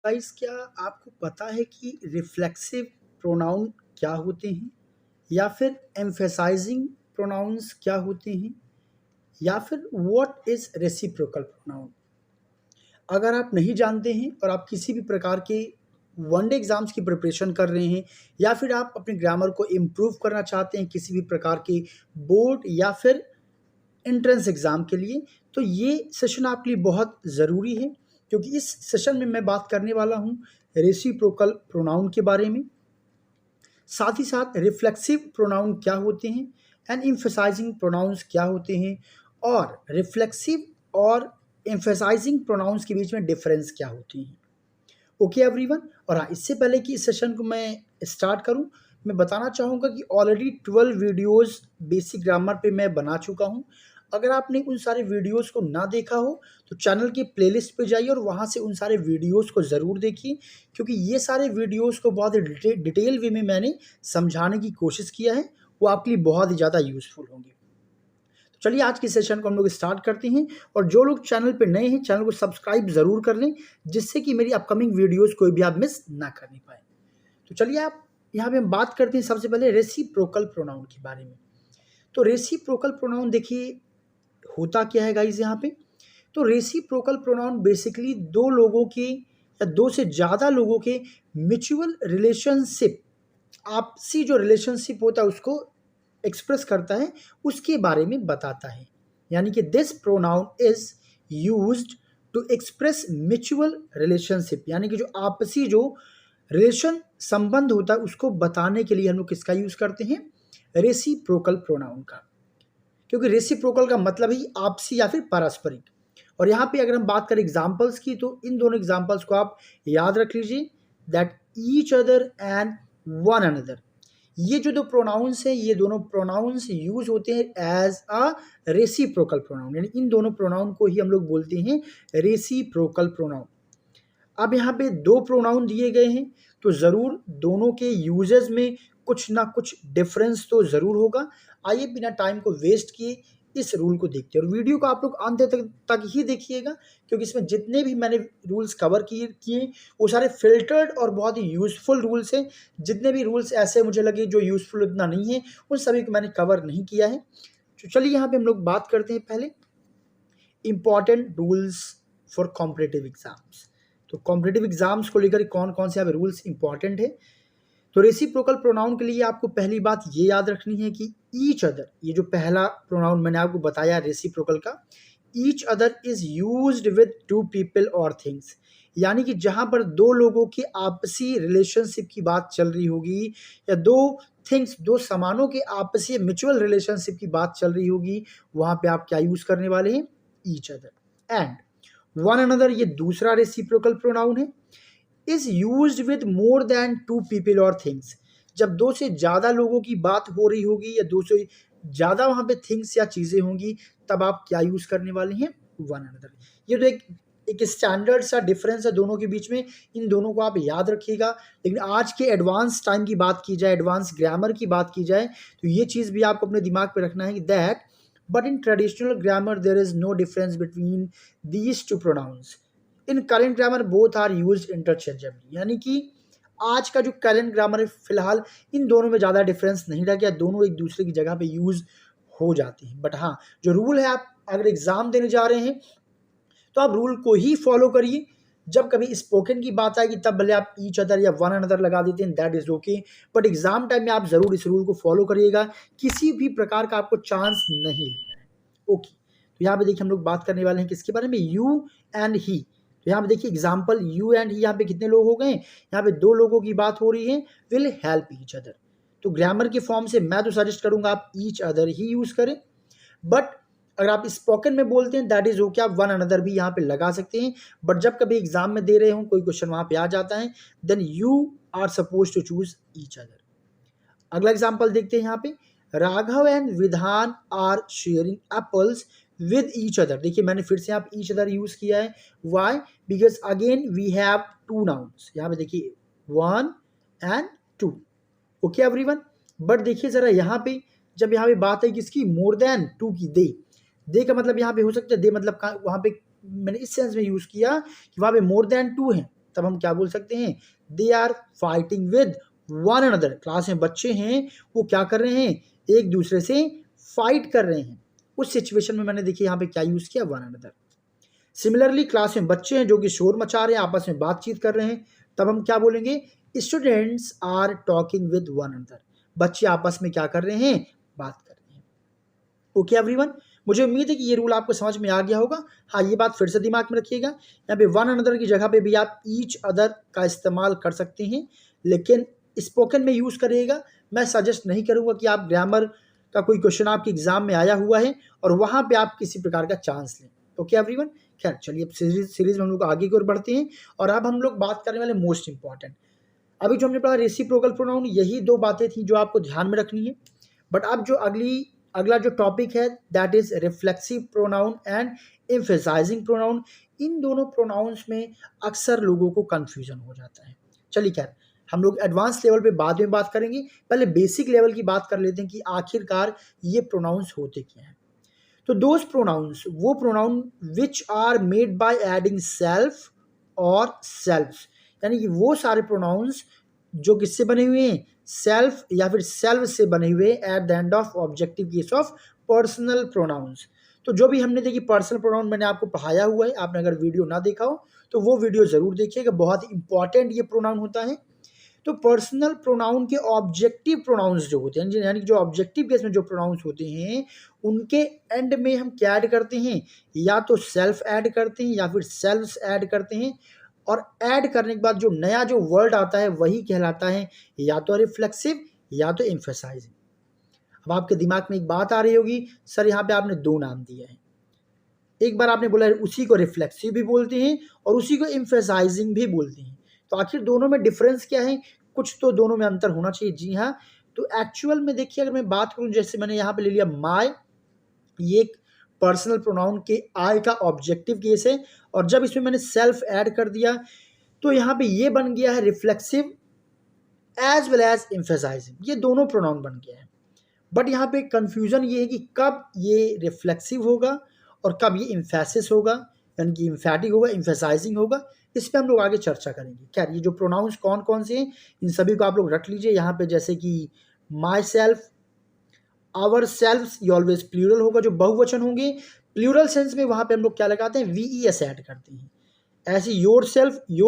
Guys, क्या आपको पता है कि रिफ्लेक्सिव प्रोनाउन क्या होते हैं या फिर एम्फेसाइजिंग प्रोनाउंस क्या होते हैं या फिर व्हाट इज रेसिप्रोकल प्रोनाउन? अगर आप नहीं जानते हैं और आप किसी भी प्रकार के वनडे एग्जाम्स की प्रिपरेशन कर रहे हैं या फिर आप अपने ग्रामर को इम्प्रूव करना चाहते हैं किसी भी प्रकार के बोर्ड या फिर एंट्रेंस एग्ज़ाम के लिए, तो ये सेशन आपके लिए बहुत ज़रूरी है क्योंकि इस सेशन में मैं बात करने वाला हूँ रेसिप्रोकल प्रोनाउन के बारे में। साथ ही साथ रिफ्लेक्सिव प्रोनाउन क्या होते हैं एंड एम्फसाइजिंग प्रोनाउंस क्या होते हैं और रिफ्लेक्सिव और एम्फसाइजिंग प्रोनाउंस के बीच में डिफरेंस क्या होती हैं। Okay everyone. और हाँ, इससे पहले कि इस सेशन को मैं स्टार्ट करूं, मैं बताना चाहूँगा कि ऑलरेडी 12 वीडियोस बेसिक ग्रामर पे मैं बना चुका हूं। अगर आपने उन सारे वीडियोस को ना देखा हो तो चैनल के प्लेलिस्ट पे जाइए और वहां से उन सारे वीडियोस को ज़रूर देखिए, क्योंकि ये सारे वीडियोस को बहुत ही डिटेल वे में मैंने समझाने की कोशिश किया है। वो आपके लिए बहुत ही ज़्यादा यूज़फुल होंगे। चलिए आज के सेशन को हम लोग स्टार्ट करते हैं। और जो लोग चैनल पे नए हैं, चैनल को सब्सक्राइब ज़रूर कर लें, जिससे कि मेरी अपकमिंग वीडियोस कोई भी आप मिस ना करने पाए। तो चलिए आप यहाँ पे हम बात करते हैं सबसे पहले रेसिप्रोकल प्रोनाउन के बारे में। तो रेसिप्रोकल प्रोनाउन देखिए होता क्या है गाइज यहाँ पे। तो रेसिप्रोकल प्रोनाउन बेसिकली दो लोगों के या दो से ज़्यादा लोगों के म्यूचुअल रिलेशनशिप, आपसी जो रिलेशनशिप होता है उसको एक्सप्रेस करता है, उसके बारे में बताता है। यानी कि this pronoun is used to express mutual relationship, यानी कि जो आपसी जो रिलेशन संबंध होता है उसको बताने के लिए हम लोग किसका यूज करते हैं? रेसिप्रोकल प्रोनाउन का। क्योंकि रेसिप्रोकल का मतलब ही आपसी या फिर पारस्परिक। और यहाँ पे अगर हम बात करें एग्जाम्पल्स की, तो इन दोनों एग्जाम्पल्स को आप याद रख लीजिए, that each other and one another. ये जो दो प्रोनाउंस हैं, ये दोनों प्रोनाउंस यूज होते हैं एज अ रेसिप्रोकल प्रोनाउन, यानी इन दोनों प्रोनाउन को ही हम लोग बोलते हैं रेसिप्रोकल प्रोनाउन। अब यहाँ पे दो प्रोनाउन दिए गए हैं, तो ज़रूर दोनों के यूजेस में कुछ ना कुछ डिफरेंस तो ज़रूर होगा। आइए बिना टाइम को वेस्ट किए इस रूल को देखते हैं, और वीडियो को आप लोग अंत तक ही देखिएगा, क्योंकि इसमें जितने भी मैंने रूल्स कवर किए वो सारे फिल्टर्ड और बहुत ही यूज़फुल रूल्स हैं। जितने भी रूल्स ऐसे मुझे लगे जो यूज़फुल उतना नहीं है, उन सभी को मैंने कवर नहीं किया है। तो चलिए यहाँ पे हम लोग बात करते हैं पहले important rules for competitive exams. तो कॉम्पिटिटिव एग्जाम्स को लेकर कौन कौन से यहाँ पे रूल्स इंपॉर्टेंट है। तो रेसिप्रोकल प्रोनाउन के लिए आपको पहली बात ये याद रखनी है कि ईच अदर, ये जो पहला प्रोनाउन मैंने आपको बताया रेसिप्रोकल का, each other is used with two people और थिंग्स। यानी कि जहां पर दो लोगों की आपसी रिलेशनशिप की बात चल रही होगी या दो थिंग्स, दो सामानों के आपसी म्यूचुअल रिलेशनशिप की बात चल रही होगी, वहां पे आप क्या यूज करने वाले हैं? Each other. And one another, ये दूसरा रेसिप्रोकल प्रोनाउन है, is used with more than two people और थिंग्स। जब दो से ज़्यादा लोगों की बात हो रही होगी या दो से ज़्यादा वहाँ पे थिंग्स या चीज़ें होंगी, तब आप क्या यूज़ करने वाले हैं? One another. ये तो एक स्टैंडर्ड सा डिफरेंस है दोनों के बीच में, इन दोनों को आप याद रखिएगा। लेकिन आज के एडवांस टाइम की बात की जाए, एडवांस ग्रामर की बात की जाए, तो ये चीज़ भी आपको अपने दिमाग पे रखना है कि that but in traditional grammar there is no difference between these two pronouns. In current grammar both are used interchangeably. यानी कि आज का जो करेंट ग्रामर है, फिलहाल इन दोनों में ज़्यादा डिफरेंस नहीं रह गया, दोनों एक दूसरे की जगह पे यूज़ हो जाते हैं। बट हाँ, जो रूल है, आप अगर एग्ज़ाम देने जा रहे हैं तो आप रूल को ही फॉलो करिए। जब कभी स्पोकन की बात आएगी तब भले आप ईच अदर या वन अनदर लगा देते हैं, that is okay, but exam time में आप ज़रूर इस रूल को फॉलो करिएगा, किसी भी प्रकार का आपको चांस नहीं लेना है। ओके, तो यहाँ पे देखिए हम लोग बात करने वाले हैं किसके बारे में? You and he. तो यहाँ पे देखिए एग्जाम्पल, यू एंड ही, यहाँ पे कितने लोग हो गए? यहाँ पे दो लोगों की बात हो रही है, विल हेल्प ईच अदर। तो ग्रामर के फॉर्म से मैं तो सजेस्ट करूंगा आप ईच अदर ही यूज करें, बट अगर आप स्पोकन में बोलते हैं दैट इज ओके, आप वन अनदर भी यहाँ पे लगा सकते हैं। बट जब कभी एग्जाम में दे रहे हो, कोई क्वेश्चन वहां पे आ जाता है, then you are suppose to choose each other. अगला एग्जाम्पल देखते हैं यहाँ पे, Raghav and Vidhan are sharing apples with each other. देखिए मैंने फिर से यहाँ पे ईच अदर यूज किया है। Why? Because again we have two nouns. यहाँ पे देखिए one and two. Okay everyone. But देखिए जरा यहाँ पे, जब यहाँ पे बात है किसकी? मोर देन टू की, दे का मतलब यहाँ पे हो सकता है, दे मतलब वहाँ पे मैंने इस सेंस में यूज किया कि वहाँ पे मोर देन टू है, तब हम क्या बोल सकते हैं, they are fighting with one another. Class में बच्चे हैं, वो क्या कर रहे हैं, एक दूसरे से फाइट कर रहे हैं। उस सिचुएशन में मैंने देखिए यहाँ पे क्या यूज किया, वन अनदर। सिमिलरली क्लास में बच्चे हैं जो कि शोर मचा रहे हैं, आपस में बातचीत कर रहे हैं, तब हम क्या बोलेंगे, students are talking with one another. बच्चे आपस में क्या कर रहे हैं, बात कर रहे हैं। ओके एवरीवन, मुझे उम्मीद है कि ये रूल आपको समझ में आ गया होगा। हाँ, ये बात फिर से दिमाग में रखिएगा, यहाँ पे वन अनदर की जगह पे भी आप ईच अदर का इस्तेमाल कर सकते हैं, लेकिन स्पोकन में यूज करिएगा। मैं सजेस्ट नहीं करूंगा कि आप ग्रामर का कोई क्वेश्चन आपके एग्जाम में आया हुआ है और वहां पे आप किसी प्रकार का चांस लें। ओके एवरीवन, खैर चलिए अब सीरीज में हम लोग आगे की ओर बढ़ते हैं और अब हम लोग बात करने वाले मोस्ट इंपॉर्टेंट। अभी जो हमने पढ़ा रेसिप्रोकल प्रोनाउन, यही दो बातें थी जो आपको ध्यान में रखनी है। बट अब जो अगला जो टॉपिक है that is reflexive pronoun and emphasizing pronoun. इन दोनों प्रोनाउंस में अक्सर लोगों को कंफ्यूजन हो जाता है। चलिए खैर, हम लोग एडवांस लेवल पे बाद में बात करेंगे, पहले बेसिक लेवल की बात कर लेते हैं कि आखिरकार ये प्रोनाउंस होते क्या हैं। तो दोज प्रोनाउंस, वो pronoun which are made by adding self और सेल्फ्स, यानी कि वो सारे प्रोनाउंस जो किससे बने हुए हैं, सेल्फ या फिर सेल्फ से बने हुए at the end of objective case of personal pronouns. तो जो भी हमने देखी पर्सनल प्रोनाउन मैंने आपको पढ़ाया हुआ है, आपने अगर वीडियो ना देखा हो तो वो वीडियो जरूर देखिएगा, बहुत इंपॉर्टेंट ये प्रोनाउन होता है। तो पर्सनल प्रोनाउन के ऑब्जेक्टिव प्रोनाउंस जो होते हैं, यानी कि जो ऑब्जेक्टिव केस में जो प्रोनाउंस होते हैं, उनके एंड में हम क्या ऐड करते हैं, या तो सेल्फ ऐड करते हैं या फिर सेल्फ्स ऐड करते हैं। और ऐड करने के बाद जो नया जो वर्ड आता है वही कहलाता है या तो रिफ्लेक्सिव या तो एम्फेसाइजिंग। अब आपके दिमाग में एक बात आ रही होगी, सर यहाँ पे आपने दो नाम दिए हैं, एक बार आपने बोला उसी को रिफ्लेक्सिव भी बोलते हैं और उसी को एम्फेसाइजिंग भी बोलते हैं, तो आखिर दोनों में डिफरेंस क्या है, कुछ तो दोनों में अंतर होना चाहिए। जी हाँ, तो एक्चुअल में देखिए अगर मैं बात करूं, जैसे मैंने यहाँ पे ले लिया माय, ये एक पर्सनल प्रोनाउन के आई का ऑब्जेक्टिव केस है, और जब इसमें मैंने सेल्फ ऐड कर दिया तो यहाँ पे ये बन गया है reflexive as well as emphasising, ये दोनों प्रोनाउन बन गया है। बट यहाँ पे कंफ्यूजन ये है कि कब ये रिफ्लेक्सिव होगा और कब ये इम्फेसिस होगा, यानी कि इम्फेटिक होगा, इम्फेसाइजिंग होगा, इस पर हम लोग आगे चर्चा करेंगे। खैर, ये जो प्रोनाउंस कौन कौन से हैं इन सभी को आप लोग रख लीजिए यहाँ पे, जैसे कि माई सेल्फ, आवर सेल्फ्स, ये ऑलवेज प्लूरल होगा, जो बहुवचन होंगे प्लूरल सेंस में वहाँ पे हम लोग क्या लगाते हैं, VES ऐड करते हैं। ऐसे योर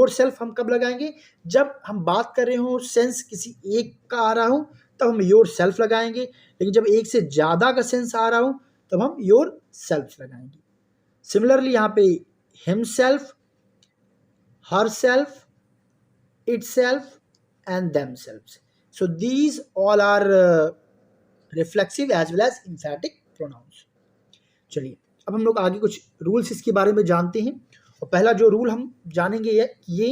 सेल्फ हम कब लगाएंगे, जब हम बात कर रहे हो सेंस किसी एक का आ रहा हो तब हम योर सेल्फ लगाएंगे, लेकिन जब एक से ज़्यादा का सेंस आ रहा हो तब हम योर सेल्फ लगाएंगे। सिमिलरली यहाँ पे himself, herself, itself, and themselves. So these all are reflexive as well as emphatic pronouns. चलिए अब हम लोग आगे कुछ रूल्स इसके बारे में जानते हैं, और पहला जो रूल हम जानेंगे ये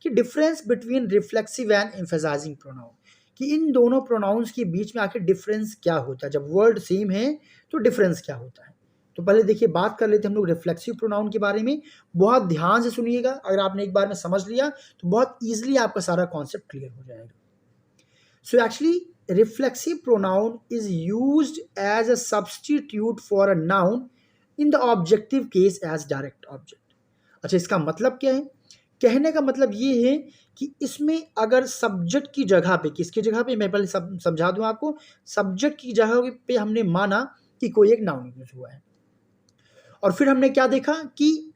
कि difference between reflexive and emphasizing pronoun, कि इन दोनों प्रोनाउंस के बीच में आखिर डिफरेंस क्या होता है, जब वर्ड सेम है तो डिफरेंस क्या होता है। तो पहले देखिए बात कर लेते हैं हम लोग रिफ्लेक्सिव प्रोनाउन के बारे में। बहुत ध्यान से सुनिएगा, अगर आपने एक बार में समझ लिया तो बहुत ईजिली आपका सारा कॉन्सेप्ट क्लियर हो जाएगा। So actually reflexive pronoun is used as a substitute for a noun in the objective case as direct object. अच्छा, इसका मतलब क्या है, कहने का मतलब ये है कि इसमें अगर सब्जेक्ट की जगह पे, किसकी जगह पे, मैं पहले समझा दूं आपको, सब्जेक्ट की जगह पे हमने माना कि कोई एक नाउन यूज हुआ है, और फिर हमने क्या देखा कि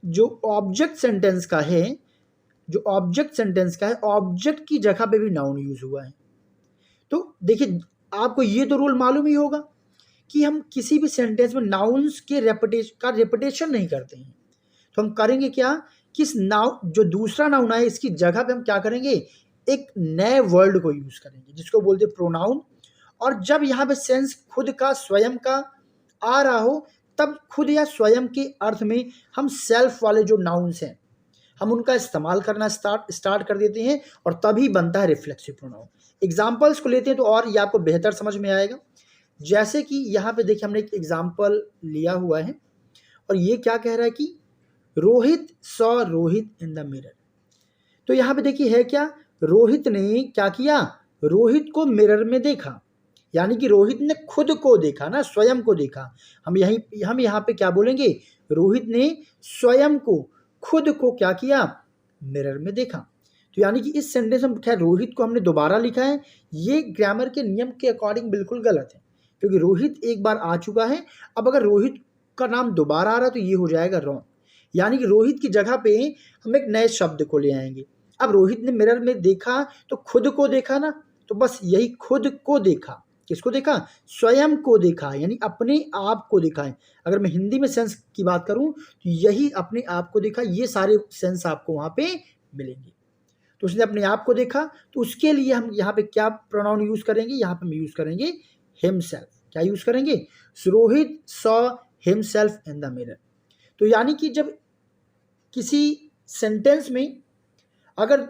जो ऑब्जेक्ट सेंटेंस का है, ऑब्जेक्ट की जगह पे भी नाउन यूज हुआ है। तो देखिए आपको ये तो रूल मालूम ही होगा कि हम किसी भी सेंटेंस में नाउन्स के रेपिटेशन नहीं करते हैं। तो हम करेंगे क्या, किस नाउन, जो दूसरा नाउन है इसकी जगह पे हम क्या करेंगे, एक नए वर्ड को यूज करेंगे जिसको बोलते हैं प्रोनाउन। और जब यहाँ पे सेंस खुद का, स्वयं का आ रहा हो, तब खुद या स्वयं के अर्थ में हम सेल्फ वाले जो नाउन्स हैं हम उनका इस्तेमाल करना स्टार्ट कर देते हैं, और तभी बनता है रिफ्लेक्सिव प्रोनाउन। एग्जाम्पल्स को लेते हैं तो और ये आपको बेहतर समझ में आएगा। जैसे कि यहाँ पे देखिए हमने एक एग्जाम्पल लिया हुआ है, और ये क्या कह रहा है कि Rohit saw Rohit in the mirror. तो यहाँ पे देखिए है क्या, रोहित ने क्या किया, रोहित को मिरर में देखा, यानी कि रोहित ने खुद को देखा ना, स्वयं को देखा। हम यहाँ पे क्या बोलेंगे, रोहित ने स्वयं को, खुद को क्या किया, मिरर में देखा। तो यानी कि इस सेंटेंस में खैर रोहित को हमने दोबारा लिखा है, ये ग्रामर के नियम के अकॉर्डिंग बिल्कुल गलत है, क्योंकि रोहित एक बार आ चुका है। अब अगर रोहित का नाम दोबारा आ रहा है तो ये हो जाएगा रॉन्ग, यानी कि रोहित की जगह पे हम एक नए शब्द को ले आएंगे। अब रोहित ने मिरर में देखा तो खुद को देखा ना, तो बस यही खुद को देखा। किसको देखा? स्वयं को देखा, यानी अपने आप को देखा है। अगर मैं हिंदी में सेंस की बात करूं तो यही अपने आप को देखा, ये सारे सेंस आपको वहां पे मिलेंगे। तो उसने अपने आप को देखा, तो उसके लिए हम यहाँ पे क्या प्रोनाउन यूज करेंगे? यहाँ पे हम यूज करेंगे हिमसेल्फ। क्या यूज करेंगे? Rohit saw himself in the mirror. तो यानी कि जब किसी सेंटेंस में अगर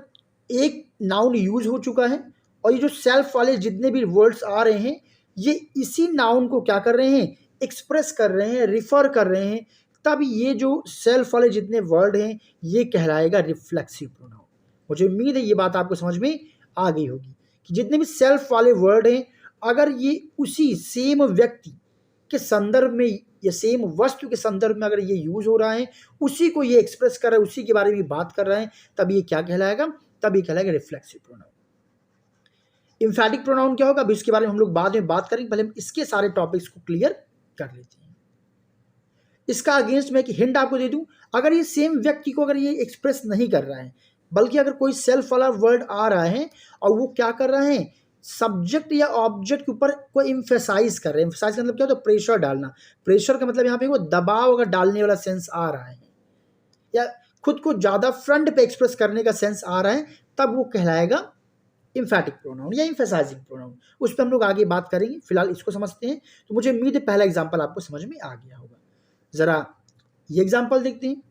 एक नाउन यूज हो चुका है और ये जो सेल्फ वाले जितने भी वर्ड्स आ रहे हैं ये इसी नाउन को क्या कर रहे हैं? एक्सप्रेस कर रहे हैं, रिफर कर रहे हैं, तब ये जो सेल्फ वाले जितने वर्ड हैं ये कहलाएगा रिफ्लेक्सिव प्रोनाउन। मुझे उम्मीद है ये बात आपको समझ में आ गई होगी कि जितने भी सेल्फ वाले वर्ड हैं अगर ये उसी सेम व्यक्ति के संदर्भ में या सेम वस्तु के संदर्भ में अगर ये यूज हो रहा है, उसी को ये एक्सप्रेस कर रहा है, उसी के बारे में बात कर रहा है, तब ये क्या कहलाएगा? तब ये कहलाएगा रिफ्लेक्सिव प्रोनाउन। इम्फैटिक प्रोनाउन क्या होगा अभी इसके बारे में हम लोग बाद में बात करेंगे, पहले हम इसके सारे टॉपिक्स को क्लियर कर लेते हैं। इसका अगेंस्ट मैं एक हिंट आपको दे दूं, अगर ये सेम व्यक्ति को अगर ये एक्सप्रेस नहीं कर रहा है बल्कि अगर कोई सेल्फ वाला वर्ड आ रहा है और वो क्या कर रहा है? सब्जेक्ट या ऑब्जेक्ट के ऊपर कोई इम्फेसाइज कर रहे हैं। इम्फेसाइज का मतलब क्या होता है? प्रेशर डालना। प्रेशर का मतलब यहाँ पे वो दबाव अगर डालने वाला सेंस आ रहा है या खुद को ज़्यादा फ्रंट पे एक्सप्रेस करने का सेंस आ रहा है, तब वो कहलाएगा इम्फैटिक प्रोनाउन या इम्फेसाइजिंग प्रोनाउन। उस पर हम लोग आगे बात करेंगे, फिलहाल इसको समझते हैं। तो मुझे उम्मीद है पहला एग्जाम्पल आपको समझ में आ गया होगा। जरा ये एग्जाम्पल देखते हैं।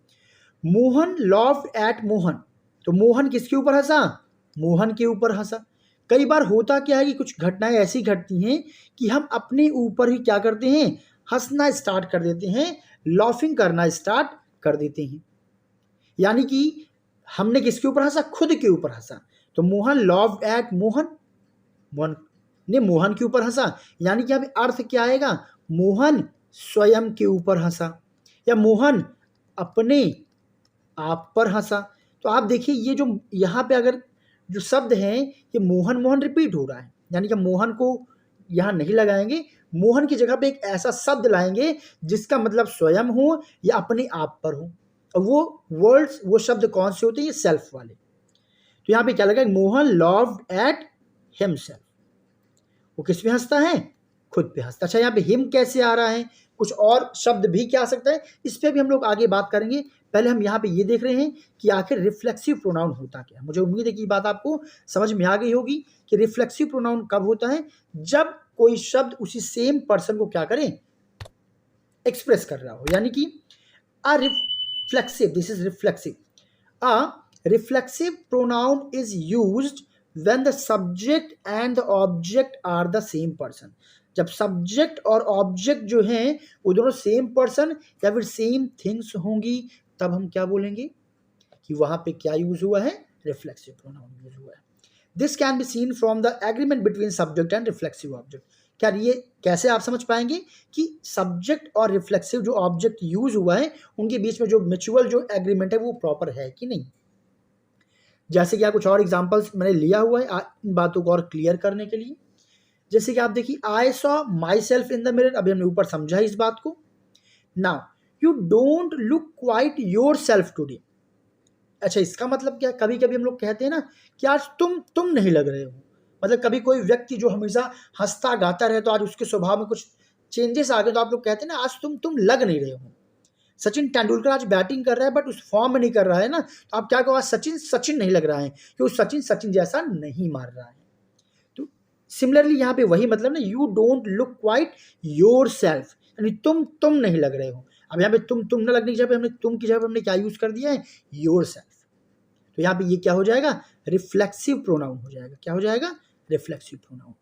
Mohan laughed at Mohan. तो मोहन किसके ऊपर हंसा? मोहन के ऊपर हंसा। कई बार होता क्या है कि कुछ घटनाएं ऐसी घटती हैं कि हम अपने ऊपर ही क्या करते हैं? हंसना स्टार्ट कर देते हैं, लॉफिंग करना स्टार्ट कर देते हैं। यानी कि हमने किसके ऊपर हंसा? खुद के ऊपर हंसा। तो मोहन लॉफ्ड एट मोहन, मोहन ने मोहन के ऊपर हंसा, यानी कि अब अर्थ क्या आएगा? मोहन स्वयं के ऊपर हंसा या मोहन अपने आप पर हंसा। तो आप देखिए ये जो यहाँ पे अगर जो शब्द हैं ये मोहन मोहन रिपीट हो रहा है, यानी कि मोहन को यहाँ नहीं लगाएंगे, मोहन की जगह पे एक ऐसा शब्द लाएंगे जिसका मतलब स्वयं हो या अपने आप पर हो। और वो वर्ड्स, वो शब्द कौन से होते हैं? ये सेल्फ वाले। तो यहाँ पे क्या लगा? Mohan laughed at himself. वो किस पे हंसता है? खुद पे हंसता। अच्छा, यहाँ पे हिम कैसे आ रहा है? कुछ और शब्द भी क्या आ सकता है? इस पे भी हम लोग आगे बात करेंगे। पहले हम यहाँ पे ये देख रहे हैं कि आखिर रिफ्लेक्सिव प्रोनाउन होता क्या है। मुझे उम्मीद है कि ये बात आपको समझ में आ गई होगी कि रिफ्लेक्सिव प्रोनाउन कब होता है? जब कोई शब्द उसी सेम पर्सन को क्या करे? एक्सप्रेस कर रहा हो। यानी कि a reflexive, this is reflexive. A reflexive pronoun is used when the subject and the object are the same person। जब सब्जेक्ट और ऑब्जेक्ट जो हैं वो दोनों सेम पर्सन या फिर सेम थिंग्स होंगी, तब हम क्या बोलेंगे कि वहां पे क्या यूज हुआ है? रिफ्लेक्सिव प्रोनाउन यूज हुआ है। This can be seen from the agreement between subject and reflexive object. क्या ये कैसे आप समझ पाएंगे कि सब्जेक्ट और रिफ्लेक्सिव जो ऑब्जेक्ट यूज हुआ है उनके बीच में जो म्यूचुअल जो एग्रीमेंट है वो प्रॉपर है कि नहीं? जैसे कि आप कुछ और एग्जांपल्स मैंने लिया हुआ है इन बातों को और क्लियर करने के लिए। जैसे कि आप देखिए, I saw my self in the mirror. अभी हमने ऊपर समझा इस बात को। Now you don't look quite your self today. अच्छा, इसका मतलब क्या? कभी कभी हम लोग कहते हैं ना कि आज तुम नहीं लग रहे हो। मतलब कभी कोई व्यक्ति जो हमेशा हंसता गाता रहे तो आज उसके स्वभाव में कुछ चेंजेस आ गए, तो आप लोग कहते हैं ना आज तुम लग नहीं रहे हो। सचिन तेंदुलकर आज बैटिंग कर रहा है बट उस फॉर्म में नहीं कर रहा है ना, तो आप क्या कहो? आज सचिन नहीं लग रहा है क्योंकि सचिन जैसा नहीं मार रहा है। तो सिमिलरली यहाँ पे वही मतलब ना, you don't look quite your self, यानी तुम नहीं लग रहे हो। अब यहाँ पे तुम न लगने की जगह हमने तुम की जगह हमने क्या यूज कर दिया है? Your self. तो यहाँ पे ये क्या हो जाएगा? रिफ्लेक्सिव प्रोनाउन हो जाएगा। क्या हो जाएगा? Reflexive pronoun.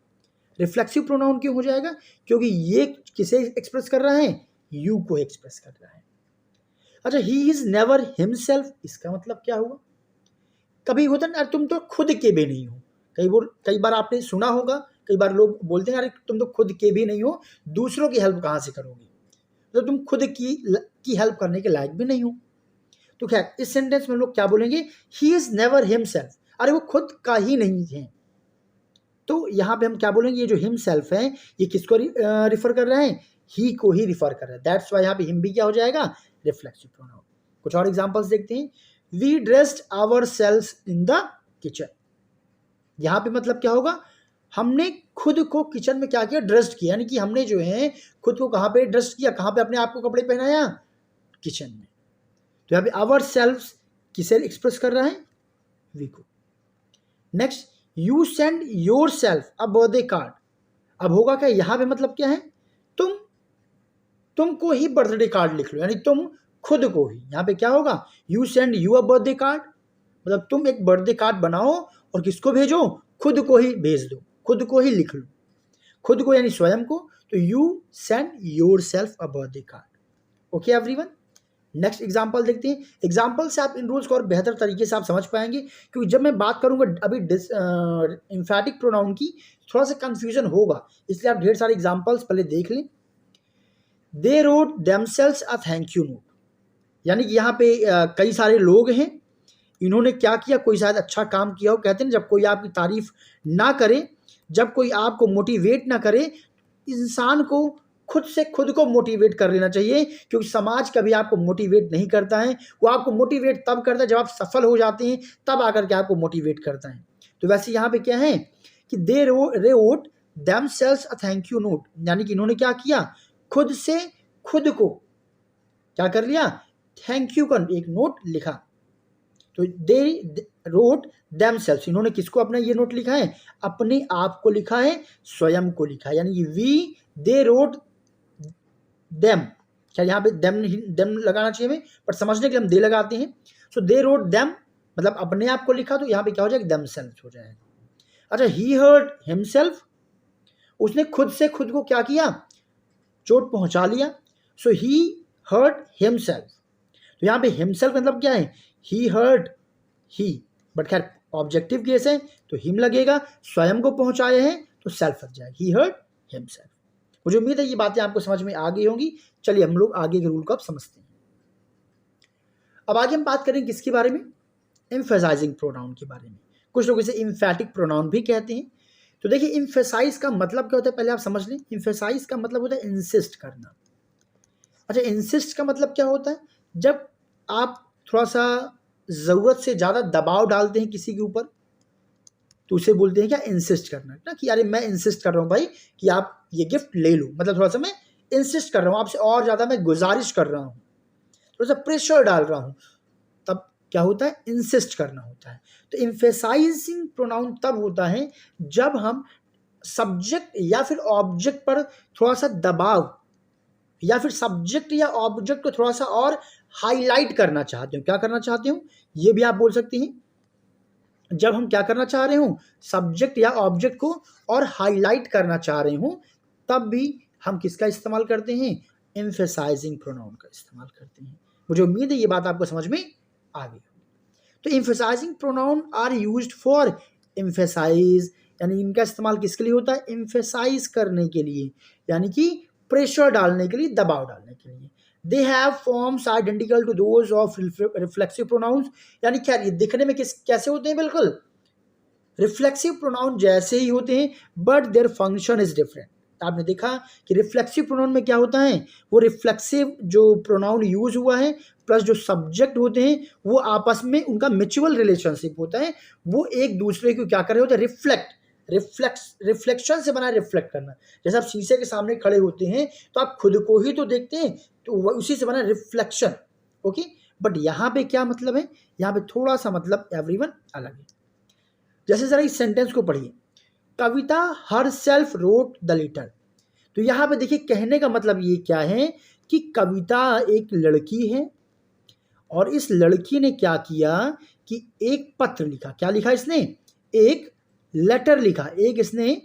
रिफ्लेक्सिव प्रोनाउन क्यों हो जाएगा? क्योंकि ये किसे एक्सप्रेस कर रहा है? यू को एक्सप्रेस कर रहा है। अच्छा, ही इज नेवर हिमसेल्फ, इसका मतलब क्या हुआ? कभी होता ना, तुम तो खुद के भी नहीं हो। कई बार आपने सुना होगा, कई बार लोग बोलते हैं अरे तुम तो खुद के भी नहीं हो, दूसरों की हेल्प कहाँ से करोगे? तो तुम खुद की हेल्प करने के लायक भी नहीं हो। तो खैर इस सेंटेंस में हम लोग क्या बोलेंगे, ही इज नेवर हिमसेल्फ, अरे वो खुद का ही नहीं है। तो यहाँ पे हम क्या बोलेंगे, ये जो हिमसेल्फ है ये किसको रिफर कर रहे हैं, ही को ही रिफर कर रहे हैं, दैट्स वाई यहाँ पे हिम भी क्या हो जाएगा, रिफ्लेक्सिव प्रोनाउन। कुछ और एग्जांपल्स देखते हैं, we dressed ourselves in the kitchen, यहाँ पे मतलब क्या होगा, हमने खुद को किचन में क्या किया, ड्रेस्ड किया, यानी कि हमने जो है खुद को कहाँ पे ड्रेस्ड किया, कहाँ पे अपने आप को कपड़े पहनाया, किचन में। तो यहाँ पे आवर सेल्फ किसे एक्सप्रेस कर रहा है, वी को। Next, you send your self a birthday card, अब होगा क्या, यहाँ पे मतलब क्या है, तुमको ही बर्थडे कार्ड लिख लो, यानी तुम खुद को ही, यहाँ पे क्या होगा, you send you a birthday card, मतलब तुम एक बर्थडे कार्ड बनाओ और किसको भेजो, खुद को ही भेज दो, खुद को ही लिख लो, खुद को यानी स्वयं को, तो you send your self a birthday card. Okay everyone, next example देखते हैं। एग्जाम्पल से आप इन रूल्स को और बेहतर तरीके से आप समझ पाएंगे, क्योंकि जब मैं बात करूंगा अभी एम्फैटिक प्रोनाउन की, थोड़ा सा कंफ्यूजन होगा, इसलिए आप ढेर सारे एग्जाम्पल्स पहले देख लें। They wrote themselves a thank you note, यानी कि यहाँ पे कई सारे लोग हैं, इन्होंने क्या किया, कोई शायद अच्छा काम किया हो, कहते हैं जब कोई आपकी तारीफ ना करे, जब कोई आपको मोटिवेट ना करे, इंसान को खुद से खुद को मोटिवेट कर लेना चाहिए, क्योंकि समाज कभी आपको मोटिवेट नहीं करता है, वो आपको मोटिवेट तब करता है जब आप सफल हो जाते हैं, तब आकर के आपको मोटिवेट करता है। तो वैसे यहाँ पे क्या है कि they wrote themselves a thank you note, यानी कि इन्होंने क्या किया, खुद से खुद को क्या कर लिया, थैंक यू का एक नोट लिखा। तो दे रोट देमसेल्व्स, इन्होंने किसको अपना ये नोट लिखा है, अपने आप को लिखा है, स्वयं को लिखा है, यानी वी दे रोट देम, क्या यहाँ पे देम लगाना चाहिए हमें, पर समझने के लिए हम दे लगाते हैं। सो दे रोट देम मतलब अपने आप को लिखा, तो यहाँ पे क्या हो जाएगा, देमसेल्व्स हो जाएगा। अच्छा, ही हर्ट हिमसेल्फ, उसने खुद से खुद को क्या किया, चोट पहुंचा लिया, सो ही हर्ट हिमसेल्फ। तो यहाँ पे हिमसेल्फ मतलब क्या है, ही हर्ट ही, बट खैर ऑब्जेक्टिव केस है तो हिम लगेगा, स्वयं को पहुंचाए हैं तो सेल्फ लग जाएगा, ही हर्ट हिमसेल्फ। मुझे उम्मीद है ये बातें आपको समझ में आ गई होंगी। चलिए हम लोग आगे के रूल को अब समझते हैं। अब आगे हम बात करें किसके बारे में, एम्फेसाइजिंग प्रोनाउन के बारे में। कुछ लोग इसे एम्फैटिक प्रोनाउन भी कहते हैं। तो देखिए एम्फेसाइज का मतलब क्या होता है, पहले आप समझ लें। एम्फेसाइज का मतलब होता है इंसिस्ट करना। अच्छा, इंसिस्ट का मतलब क्या होता है, जब आप थोड़ा सा ज़रूरत से ज़्यादा दबाव डालते हैं किसी के ऊपर, तो उसे बोलते हैं क्या, इंसिस्ट करना ना, कि अरे मैं इंसिस्ट कर रहा हूँ भाई कि आप ये गिफ्ट ले लो, मतलब थोड़ा सा मैं इंसिस्ट कर रहा हूँ आपसे, और ज़्यादा मैं गुजारिश कर रहा हूँ, थोड़ा सा प्रेशर डाल रहा हूँ, तब क्या होता है, इंसिस्ट करना होता है। तो एम्फेसाइजिंग प्रोनाउन तब होता है जब हम सब्जेक्ट या फिर ऑब्जेक्ट पर थोड़ा सा दबाव, या फिर सब्जेक्ट या ऑब्जेक्ट को थोड़ा सा और हाईलाइट करना चाहते हो। क्या करना चाहते हो, ये भी आप बोल सकते हैं। जब हम क्या करना चाह रहे हो, सब्जेक्ट या ऑब्जेक्ट को और हाईलाइट करना चाह रहे हो, तब भी हम किसका इस्तेमाल करते हैं, एम्फेसाइजिंग प्रोनाउन का इस्तेमाल करते हैं। मुझे उम्मीद है ये बात आपको समझ में आ गई। तो emphasising pronoun are used for emphasise, यानी इनका इस्तेमाल किसके लिए होता है, एम्फेसाइज करने के लिए, यानी कि प्रेशर डालने के लिए, दबाव डालने के लिए। They have forms identical to those of reflexive pronouns, यानी क्या ये दिखने में कैसे होते हैं, बिल्कुल रिफ्लेक्सिव प्रोनाउन जैसे ही होते हैं, but their function is different. आपने देखा कि रिफ्लेक्सिव प्रोनाउन में क्या होता है, वो रिफ्लेक्सिव जो प्रोनाउन यूज हुआ है प्लस जो सब्जेक्ट होते हैं वो आपस में उनका म्यूचुअल रिलेशनशिप होता है, वो एक दूसरे को क्या कर रहे होते हैं, रिफ्लेक्शन से बना रिफ्लेक्ट करना। जैसे आप शीशे के सामने खड़े होते हैं तो आप खुद को ही तो देखते हैं, तो उसी से बना रिफ्लेक्शन। ओके, बट यहाँ पे क्या मतलब है, यहाँ पे थोड़ा सा मतलब एवरीवन अलग है। जैसे जरा इस सेंटेंस को पढ़िए, Kavita herself wrote the letter. तो यहाँ पे देखिए कहने का मतलब ये क्या है कि कविता एक लड़की है और इस लड़की ने क्या किया कि एक पत्र लिखा। क्या लिखा इसने, एक लेटर लिखा, एक इसने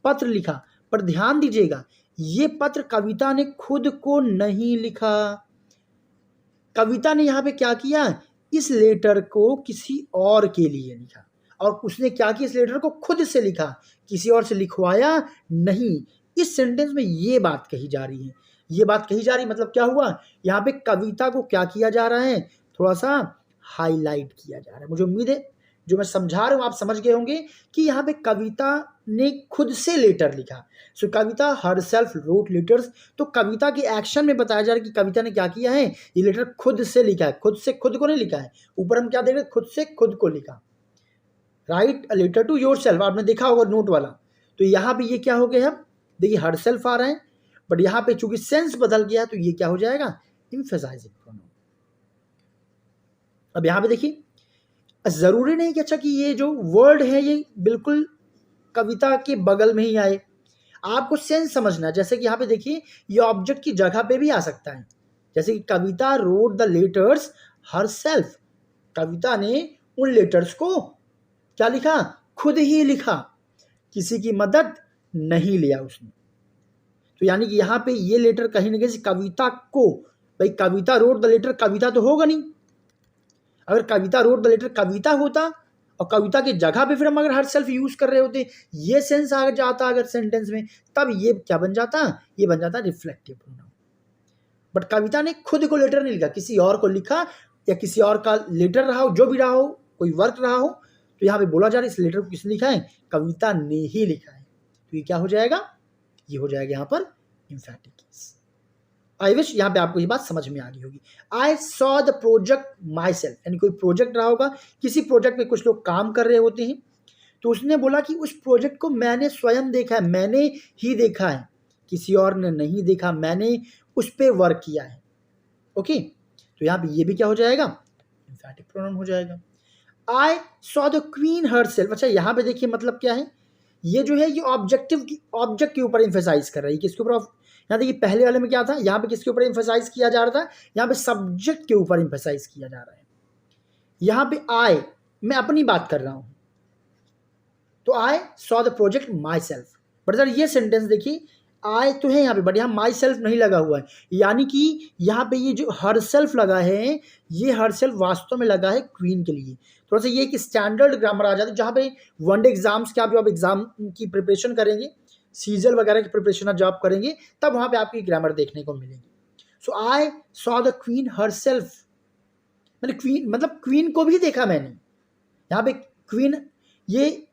पत्र लिखा। पर ध्यान दीजिएगा ये पत्र कविता ने खुद को नहीं लिखा, कविता ने यहाँ पे क्या किया, इस लेटर को किसी और के लिए लिखा, और उसने क्या किया, इस लेटर को खुद से लिखा, किसी और से लिखवाया नहीं। इस सेंटेंस में ये बात कही जा रही है, ये बात कही जा रही मतलब क्या हुआ, यहाँ पे कविता को क्या किया जा रहा है, थोड़ा सा हाईलाइट किया जा रहा है। मुझे उम्मीद है जो मैं समझा रहा हूँ आप समझ गए होंगे कि यहाँ पे कविता ने खुद से लेटर लिखा। सो कविता हर सेल्फ रोट लेटर्स। तो कविता के एक्शन में बताया जा रहा है कि कविता ने क्या किया है, ये लेटर खुद से लिखा है। खुद से खुद को नहीं लिखा है, ऊपर हम क्या देख रहे हैं, खुद से खुद को लिखा। Write a letter to yourself, आपने देखा होगा नोट वाला। तो यहाँ पे ये क्या हो गया, अब देखिए हर सेल्फ आ रहा है, बट यहाँ पे चूंकि सेंस बदल गया तो ये क्या हो जाएगा, एम्फेसाइजिंग प्रोनाउन। अब यहाँ पे देखिए जरूरी नहीं कि अच्छा कि ये जो वर्ड है ये बिल्कुल कविता के बगल में ही आए, आपको सेंस समझना है। जैसे कि यहाँ पे देखिए ये ऑब्जेक्ट की जगह पे भी आ सकता है, जैसे कि Kavita wrote the letters herself, Kavita ने उन लेटर्स को क्या लिखा, खुद ही लिखा, किसी की मदद नहीं लिया उसने। तो यानी कि यहाँ पे ये लेटर कहीं ना कहीं कविता को, भाई कविता रोड द लेटर, कविता तो होगा नहीं। अगर कविता रोड द लेटर कविता होता और कविता की जगह पे फिर हम अगर हर सेल्फ यूज कर रहे होते, ये सेंस आ जाता अगर सेंटेंस में, तब ये क्या बन जाता, ये बन जाता रिफ्लेक्टिव प्रोनाउन। बट कविता ने खुद को लेटर नहीं लिखा, किसी और को लिखा, या किसी और का लेटर रहा हो, जो भी रहा हो, कोई वर्क रहा हो, तो यहाँ पे बोला जा रहा है इस लेटर को किसने लिखा है, कविता ने ही लिखा है। तो ये क्या हो जाएगा, ये हो जाएगा यहाँ पर एम्फैटिक केस। आई विश यहाँ पे आपको ये बात समझ में आ गई होगी। आई saw the project my self, यानी कोई प्रोजेक्ट रहा होगा, किसी प्रोजेक्ट में कुछ लोग काम कर रहे होते हैं, तो उसने बोला कि उस प्रोजेक्ट को मैंने स्वयं देखा है, मैंने ही देखा है, किसी और ने नहीं देखा, मैंने उस पर वर्क किया है। ओके, तो यहाँ पे ये भी क्या हो जाएगा, एम्फैटिक प्रोनाउन हो जाएगा। आई saw the queen her self, अच्छा यहाँ पे देखिए मतलब क्या है, ये जो है ये ऑब्जेक्ट के ऊपर एम्फेसाइज कर रही है, किसके ऊपर, यहाँ देखिए पहले वाले में क्या था, यहाँ पे किसके ऊपर एम्फेसाइज किया जा रहा था, यहाँ पे सब्जेक्ट के ऊपर एम्फेसाइज किया जा रहा है। यहाँ पे आई, मैं अपनी बात कर रहा हूं, तो आई saw the project my self. But sir ये सेंटेंस देखिए, आई तो है यहाँ पे, बट यहाँ माई सेल्फ नहीं लगा हुआ है, यानी कि यहाँ पे ये जो हर सेल्फ लगा है, ये हर सेल्फ वास्तव में लगा है क्वीन के लिए। थोड़ा सा ये एक स्टैंडर्ड ग्रामर आ जाता है, जहाँ पे वनडे एग्जाम्स के आप जब एग्जाम की प्रिपरेशन करेंगे, सीजल वगैरह की प्रिपरेशन जॉब करेंगे, तब वहाँ पे आपकी ग्रामर देखने को मिलेगी। So I saw the queen herself, मैंने क्वीन मतलब क्वीन को भी देखा मैंने। यहाँ पे क्वीन, ये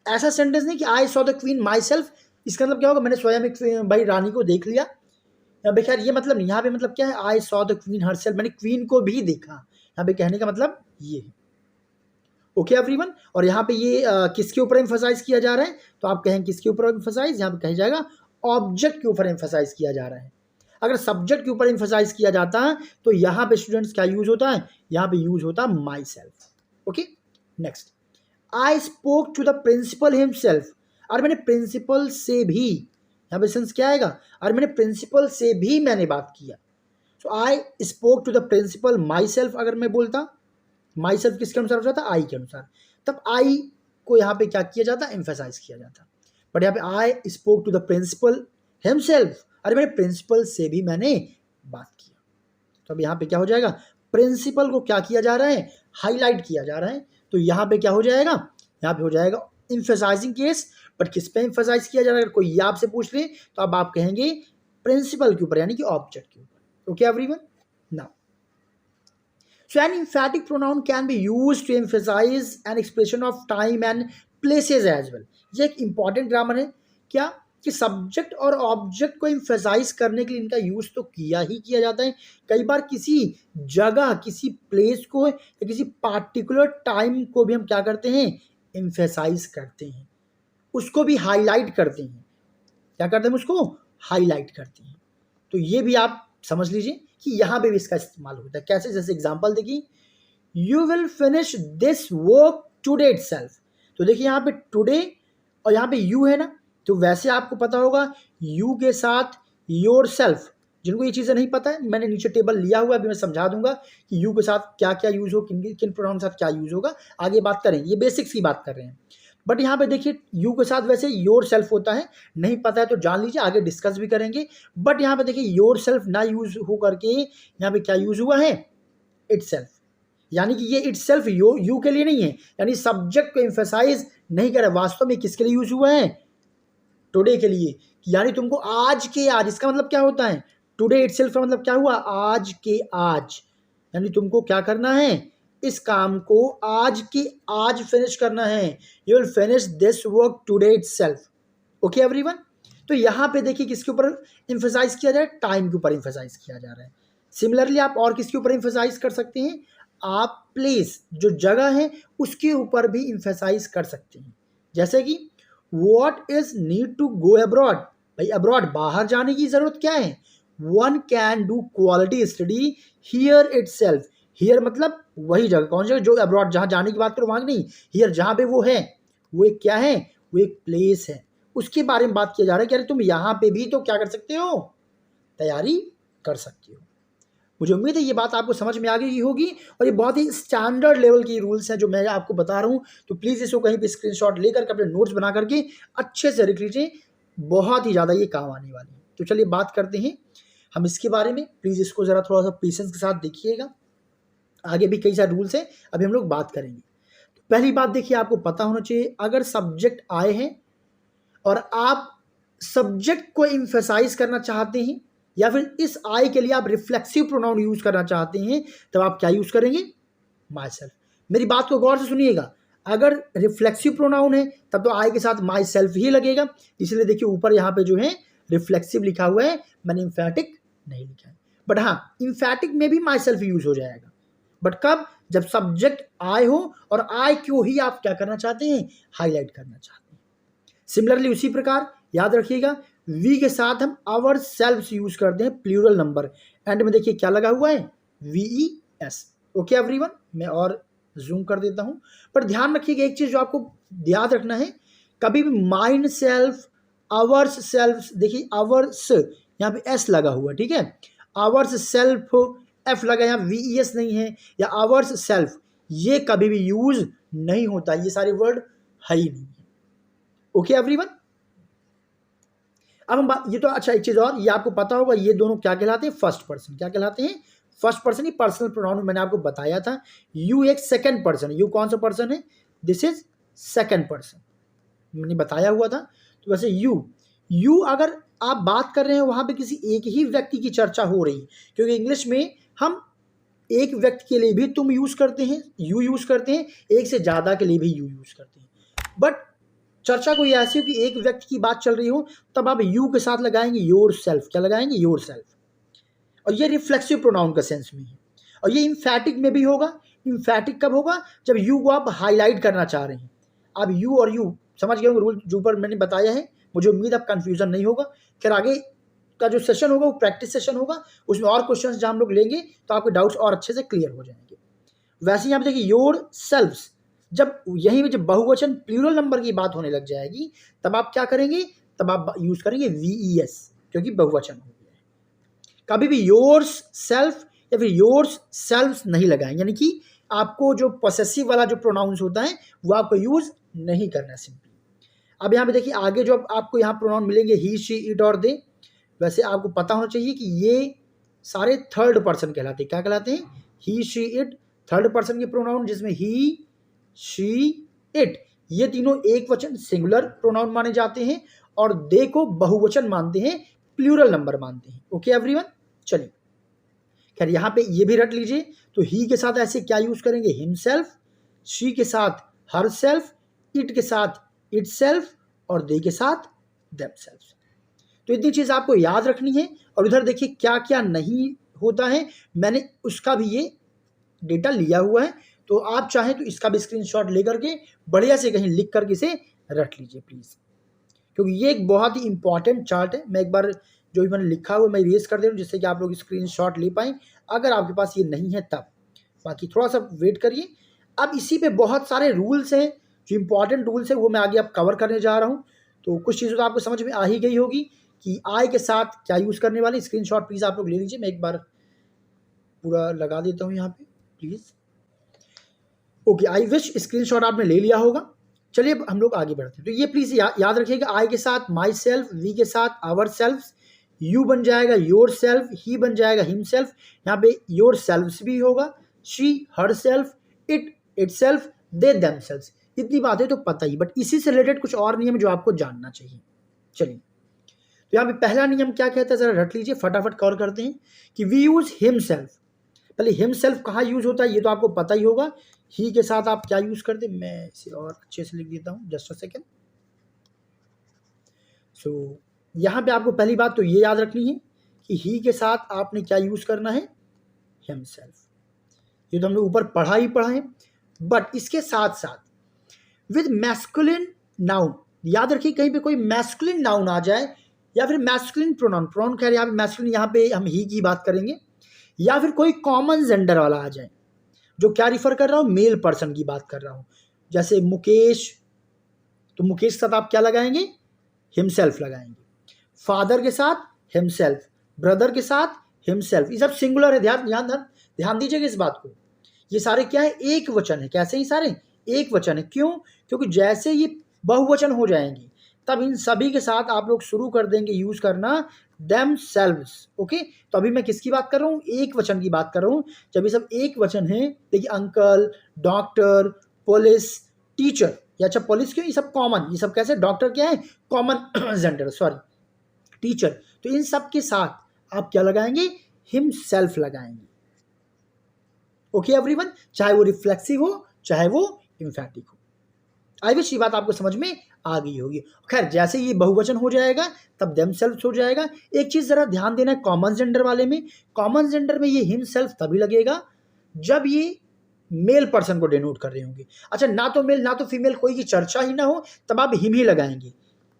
ऐसा सेंटेंस नहीं कि आई saw the queen my self, इसका मतलब क्या होगा, मैंने स्वयं एक भाई रानी को देख लिया। यहाँ पे खैर ये मतलब नहीं, यहाँ पे मतलब क्या है, आई saw the queen herself, मैंने क्वीन को भी देखा। यहाँ पे कहने का मतलब ये है। ओके एवरीवन, और यहाँ पे ये किसके ऊपर एम्फसाइज किया जा रहा है, तो आप कहें किसके ऊपर एम्फसाइज, यहाँ पे कहा जाएगा ऑब्जेक्ट के ऊपर एम्फसाइज किया जा रहा है। अगर सब्जेक्ट के ऊपर एम्फसाइज किया जाता है तो यहाँ पे स्टूडेंट्स क्या यूज होता है, यहाँ पे यूज होता है myself. Okay next, I spoke to the principal himself, और मैंने प्रिंसिपल से भी, यहाँ पे सेंस क्या आएगा, और मैंने प्रिंसिपल से भी मैंने बात किया। So I spoke to the principal myself, अगर मैं बोलता माई सेल्फ किसके अनुसार हो जाता, आई के अनुसार, तब आई को यहाँ पे क्या किया जाता, एम्फेसाइज किया जाता। बट यहाँ पे I spoke to the principal himself, अरे मेरे प्रिंसिपल से भी मैंने बात किया। तो अब यहाँ पे क्या हो जाएगा, प्रिंसिपल को क्या किया जा रहा है, हाईलाइट किया जा रहा है। तो यहाँ पे क्या हो जाएगा, यहाँ पे हो जाएगा एम्फेसाइजिंग केस। बट किस पे एम्फेसाइज किया जा रहा है, अगर कोई ये आपसे पूछ ले तो अब आप कहेंगे प्रिंसिपल के ऊपर, यानी कि ऑब्जेक्ट के ऊपर। Okay everyone, now so an emphatic pronoun can be used to emphasize an expression of time and places as well। ये एक इंपॉर्टेंट ग्रामर है क्या, कि सब्जेक्ट और ऑब्जेक्ट को एम्फेसाइज करने के लिए इनका यूज तो किया ही किया जाता है। कई बार किसी जगह, किसी प्लेस को या किसी पार्टिकुलर टाइम को भी हम क्या करते हैं, एम्फेसाइज करते हैं, उसको भी हाईलाइट करते हैं। क्या करते हैं, उसको हाईलाइट करते हैं। तो ये भी आप समझ लीजिए कि यहाँ पे भी इसका इस्तेमाल होता है। कैसे, जैसे एग्जांपल देखिए, you will finish this work today itself. तो देखिए यहाँ पे टुडे और यहाँ पे यू है ना, तो वैसे आपको पता होगा यू के साथ योर सेल्फ। जिनको ये चीज़ें नहीं पता है, मैंने नीचे टेबल लिया हुआ है, अभी मैं समझा दूंगा कि यू के साथ क्या क्या यूज हो, किन प्रोनाउन के साथ क्या यूज होगा, आगे बात करेंगे। ये बेसिक्स की बात कर रहे हैं। बट यहाँ पे देखिए यू के साथ वैसे योर सेल्फ होता है, नहीं पता है तो जान लीजिए, आगे डिस्कस भी करेंगे। बट यहाँ पे देखिए योर सेल्फ ना यूज हो करके यहाँ पे क्या यूज हुआ है, इट सेल्फ, यानी कि ये इट सेल्फ यू के लिए नहीं है, यानी सब्जेक्ट को एम्फेसाइज नहीं कर रहा, वास्तव में किसके लिए यूज हुआ है, टुडे के लिए। यानी तुमको आज के आज, इसका मतलब क्या होता है, टुडे इट सेल्फ का मतलब क्या हुआ, आज के आज। यानी तुमको क्या करना है, इस काम को आज के आज फिनिश करना है। You will finish this work today itself. Okay everyone. तो यहाँ पे देखिए किसके ऊपर इम्फेसाइज किया जा रहा है, टाइम के ऊपर इम्फेसाइज किया जा रहा है। सिमिलरली आप और किसके ऊपर इम्फेसाइज कर सकते हैं, आप प्लेस जो जगह है उसके ऊपर भी इम्फेसाइज कर सकते हैं। जैसे कि what is need to go abroad, भाई अब्रॉड बाहर जाने की जरूरत क्या है, one can do quality study here itself. Here मतलब वही जगह, कौन सी जगह, जो अब्रॉड जहां जाने की बात करो वहां नहीं, हियर जहां पे वो है, वो एक क्या है, वो एक प्लेस है, उसके बारे में बात किया जा रहा है कि अरे तुम यहाँ पे भी तो क्या कर सकते हो, तैयारी कर सकते हो। मुझे उम्मीद है ये बात आपको समझ में आ गई होगी, और ये बहुत ही स्टैंडर्ड लेवल की रूल्स हैं जो मैं आपको बता रहा हूँ। तो प्लीज़ इसको कहीं पे स्क्रीनशॉट लेकर के अपने नोट्स बना करके अच्छे से लिख लीजिए, बहुत ही ज़्यादा ये काम आने वाली है। तो चलिए बात करते हैं हम इसके बारे में। प्लीज़ इसको ज़रा थोड़ा सा पेशेंस के साथ देखिएगा, आगे भी कई सारे रूल्स हैं, अभी हम लोग बात करेंगे। तो पहली बात देखिए, आपको पता होना चाहिए अगर सब्जेक्ट आए हैं और आप सब्जेक्ट को इम्फेसाइज करना चाहते हैं, या फिर इस आई के लिए आप रिफ्लेक्सिव प्रोनाउन यूज करना चाहते हैं, तब आप क्या यूज करेंगे, माई सेल्फ। मेरी बात को गौर से सुनिएगा, अगर रिफ्लेक्सिव प्रोनाउन है तब तो आई के साथ माई सेल्फ ही लगेगा, इसलिए देखिए ऊपर यहाँ पे जो है रिफ्लेक्सिव लिखा हुआ है, मैंने इम्फेटिक नहीं लिखा है। बट हाँ, इम्फेटिक में भी माई सेल्फ यूज हो जाएगा, बट कब, जब सब्जेक्ट आई हो और आई क्यों ही आप क्या करना चाहते हैं, हाईलाइट करना चाहते हैं। सिमिलरली उसी प्रकार याद रखिएगा, वी के साथ हम आवर सेल्व्स यूज करते हैं, प्लूरल नंबर, एंड में देखिए क्या लगा हुआ है, VES। ओके एवरीवन, मैं और जूम कर देता हूं, पर ध्यान रखिएगा एक चीज जो आपको याद रखना है, कभी भी माइंड सेल्फ, आवर्स सेल्फ, देखिए आवर्स यहाँ पे S लगा हुआ है, ठीक है, आवर्स सेल्फ F लगा, यहाँ VES नहीं है, या आवर्स सेल्फ, ये कभी भी यूज नहीं होता, ये सारे वर्ड है ही नहीं है। Okay everyone. अब हम ये तो अच्छा, एक चीज और, ये आपको पता होगा, ये दोनों क्या कहलाते हैं, फर्स्ट पर्सन। क्या कहलाते हैं, फर्स्ट पर्सन। ही पर्सनल प्रोनाउन मैंने आपको बताया था। यू एक सेकंड पर्सन, यू कौन सा पर्सन है, दिस इज सेकंड पर्सन, मैंने बताया हुआ था। तो वैसे यू अगर आप बात कर रहे हैं वहां पे किसी एक ही व्यक्ति की चर्चा हो रही है, क्योंकि इंग्लिश में हम एक व्यक्ति के लिए भी तुम यूज करते हैं, यू यूज करते हैं, एक से ज्यादा के लिए भी यू यूज करते हैं, बट चर्चा कोई ऐसी हो कि एक व्यक्ति की बात चल रही हो, तब आप यू के साथ लगाएंगे योर सेल्फ। क्या लगाएंगे, योर सेल्फ। और ये रिफ्लेक्सिव प्रोनाउन का सेंस में है, और ये इम्फैटिक में भी होगा। इम्फैटिक कब होगा, जब यू को आप हाईलाइट करना चाह रहे हैं। आप यू और यू समझ गए होंगे रूल जो ऊपर मैंने बताया है, मुझे उम्मीद अब कंफ्यूजन नहीं होगा। फिर आगे का जो सेशन होगा वो प्रैक्टिस सेशन होगा, उसमें और क्वेश्चंस जहां हम लोग लेंगे तो आपके डाउट्स और अच्छे से क्लियर हो जाएंगे। वैसे यहाँ पे देखिए योर सेल्फ्स, जब यहीं में जब बहुवचन प्लूरल नंबर की बात होने लग जाएगी, तब आप क्या करेंगे, तब आप यूज करेंगे VES, क्योंकि बहुवचन हो गया है। कभी भी योर्स सेल्फ या फिर योर्स सेल्फ्स नहीं लगाएंगे, यानी कि आपको जो पोसेसिव वाला जो प्रोनाउंस होता है वो आपको यूज नहीं करना सिंपली। अब यहाँ पे देखिए आगे जो आपको यहाँ प्रोनाउन मिलेंगे ही, शी, इट और दे, वैसे आपको पता होना चाहिए कि ये सारे थर्ड पर्सन कहलाते हैं। क्या कहलाते हैं, ही, शी, इट, थर्ड पर्सन के प्रोनाउन, जिसमें ही, शी, इट ये तीनों एक वचन सिंगुलर प्रोनाउन माने जाते हैं, और दे को बहुवचन मानते हैं, प्लूरल नंबर मानते हैं। ओके एवरीवन, चलिए खैर यहाँ पे ये भी रट लीजिए। तो ही के साथ ऐसे क्या यूज करेंगे, हिमसेल्फ, शी के साथ हर सेल्फ, इट के साथ इट सेल्फ, और दे के साथ देमसेल्फ। तो इतनी चीज आपको याद रखनी है। और इधर देखिए क्या क्या नहीं होता है, मैंने उसका भी ये डेटा लिया हुआ है, तो आप चाहें तो इसका भी स्क्रीनशॉट लेकर के बढ़िया से कहीं लिख करके इसे रख लीजिए प्लीज, क्योंकि ये एक बहुत ही इंपॉर्टेंट चार्ट है। मैं एक बार जो भी मैंने लिखा हुआ मैं इरेज कर दे रहा हूँ, जिससे कि आप लोग स्क्रीनशॉट ले पाएं, अगर आपके पास ये नहीं है तब। बाकी थोड़ा सा वेट करिए। अब इसी पे बहुत सारे रूल्स हैं, जो इंपॉर्टेंट रूल्स है वो मैं आगे अब कवर करने जा रहा हूँ। तो कुछ चीज़ों तो आपको समझ में आ ही गई होगी कि आई के साथ क्या यूज़ करने वाले। स्क्रीनशॉट प्लीज़ आप लोग ले लीजिए, मैं एक बार पूरा लगा देता हूँ यहाँ पे please. Okay, I wish screenshot आपने ले लिया होगा। चलिए अब हम लोग आगे बढ़ते हैं। तो ये प्लीज़ याद रखिएगा, आई के साथ माई सेल्फ, वी के साथ आवर सेल्फ, यू बन जाएगा योर सेल्फ, ही बन जाएगा हिम सेल्फ, यहाँ पे योर सेल्फ भी होगा, she her self, it it self, they them self. इतनी बातें तो पता ही, बट इसी से रिलेटेड कुछ और नियम जो आपको जानना चाहिए। चलिए तो यहाँ पे पहला नियम क्या कहता है, जरा रट लीजिए, फटाफट कवर करते हैं कि वी यूज हिम सेल्फ। पहले हिमसेल्फ कहाँ यूज होता है ये तो आपको पता ही होगा, ही के साथ आप क्या यूज करते हैं, मैं इसे और अच्छे से लिख देता हूँ, जस्ट अ सेकेंड। सो यहाँ पे आपको पहली बात तो ये याद रखनी है कि ही के साथ आपने क्या यूज करना है, हिमसेल्फ। ये तो हमने ऊपर पढ़ा ही पढ़ा है। बट इसके साथ साथ विद मैस्कुलिन नाउन, याद रखिए कहीं पे कोई मैस्कुलिन नाउन आ जाए या फिर मैस्कुलिन प्रोनाउन, प्रोनाउन कह रहे हैं यहाँ पे मैस्कुलिन, यहाँ पे हम ही की बात करेंगे, या फिर कोई कॉमन जेंडर वाला आ जाए, जो क्या रिफर कर रहा हूँ, मेल पर्सन की बात कर रहा हूँ, जैसे मुकेश, तो मुकेश के साथ आप क्या लगाएंगे, हिमसेल्फ लगाएंगे। फादर के साथ हिमसेल्फ, ब्रदर के साथ हिमसेल्फ, ये सब सिंगुलर है, ध्यान दीजिएगा इस बात को। ये सारे क्या है, एक वचन है। कैसे ही सारे एक वचन है, क्यों, क्योंकि जैसे ये बहुवचन हो जाएंगे तब इन सभी के साथ आप लोग शुरू कर देंगे यूज करना themselves। ओके, तो अभी मैं किसकी बात कर रहा हूँ, एक वचन की बात कर रहा हूँ। जब ये सब एक वचन है, देखिए अंकल, डॉक्टर, पुलिस, टीचर, या अच्छा पुलिस क्यों, ये सब कॉमन, ये सब कैसे, डॉक्टर क्या है कॉमन जेंडर, सॉरी टीचर, तो इन सब के साथ आप क्या लगाएंगे, हिमसेल्फ लगाएंगे। ओके एवरीवन, चाहे वो रिफ्लेक्सिव हो चाहे वो इम्फेटिक हो। आई विश ये बात आपको समझ में आ गई होगी। खैर जैसे ये बहुवचन हो जाएगा तब देमसेल्फ हो जाएगा। एक चीज जरा ध्यान देना है कॉमन जेंडर वाले में, कॉमन जेंडर में ये हिमसेल्फ तभी लगेगा जब ये मेल पर्सन को डिनोट कर रहे होंगे। अच्छा, ना तो मेल ना तो फीमेल कोई की चर्चा ही ना हो तब आप हिम ही लगाएंगे,